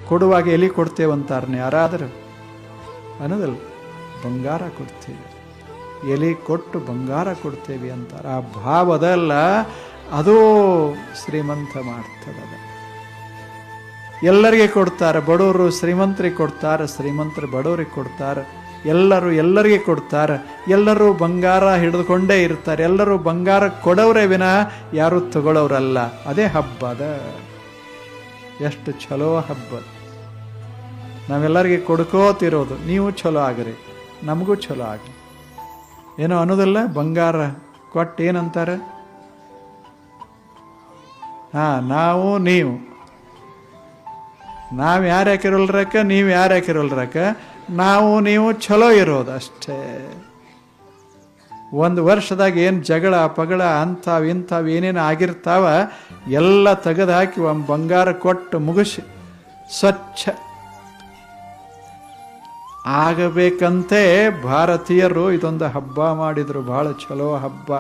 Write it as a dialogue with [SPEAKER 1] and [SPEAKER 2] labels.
[SPEAKER 1] ಕೊಡುವಾಗ ಎಲಿ ಕೊಡ್ತೇವಂತಾರನೆ ಯಾರಾದರೂ ಅನ್ನೋದಲ್ಲ, ಬಂಗಾರ ಕೊಡ್ತೇವೆ, ಎಲೆ ಕೊಟ್ಟು ಬಂಗಾರ ಕೊಡ್ತೇವೆ ಅಂತಾರೆ. ಆ ಭಾವದಲ್ಲ, ಅದು ಶ್ರೀಮಂತ ಮಾಡ್ತದ. ಎಲ್ಲರಿಗೆ ಕೊಡ್ತಾರೆ, ಬಡವರು ಶ್ರೀಮಂತರಿಗೆ ಕೊಡ್ತಾರೆ, ಶ್ರೀಮಂತರು ಬಡವರಿಗೆ ಕೊಡ್ತಾರೆ, ಎಲ್ಲರೂ ಎಲ್ಲರಿಗೆ ಕೊಡ್ತಾರೆ, ಎಲ್ಲರೂ ಬಂಗಾರ ಹಿಡಿದುಕೊಂಡೇ ಇರ್ತಾರೆ, ಎಲ್ಲರೂ ಬಂಗಾರ ಕೊಡೋರೇ ವಿನ ಯಾರು ತಗೊಳ್ಳೋರಲ್ಲ. ಅದೇ ಹಬ್ಬದ ಎಷ್ಟು ಚಲೋ ಹಬ್ಬ. ನಾವೆಲ್ಲರಿಗೆ ಕೊಡ್ಕೋತಿರೋದು, ನೀವು ಚಲೋ ಆಗ್ರಿ, ನಮಗೂ ಚಲೋ ಆಗ್ರಿ. ಏನೋ ಅನ್ನೋದಿಲ್ಲ, ಬಂಗಾರ ಕೊಟ್ಟು ಏನಂತಾರೆ, ನಾವು ನೀವು ಯಾರು ಹಾಕಿರೋಲ್ರಕ್ಕ, ನೀವು ಯಾರು ಹಾಕಿರೋಲ್ರಕ್ಕ, ನಾವು ನೀವು ಚಲೋ ಇರೋದು ಅಷ್ಟೇ. ಒಂದು ವರ್ಷದಾಗ ಏನು ಜಗಳ ಪಗಳ ಇಂಥವು ಏನೇನು ಆಗಿರ್ತಾವ ಎಲ್ಲ ತೆಗೆದು ಹಾಕಿ ಒಂದು ಬಂಗಾರ ಕೊಟ್ಟು ಮುಗಿಸಿ ಸ್ವಚ್ಛ ಆಗಬೇಕಂತೆ ಭಾರತೀಯರು ಇದೊಂದು ಹಬ್ಬ ಮಾಡಿದ್ರು. ಬಹಳ ಚಲೋ ಹಬ್ಬ.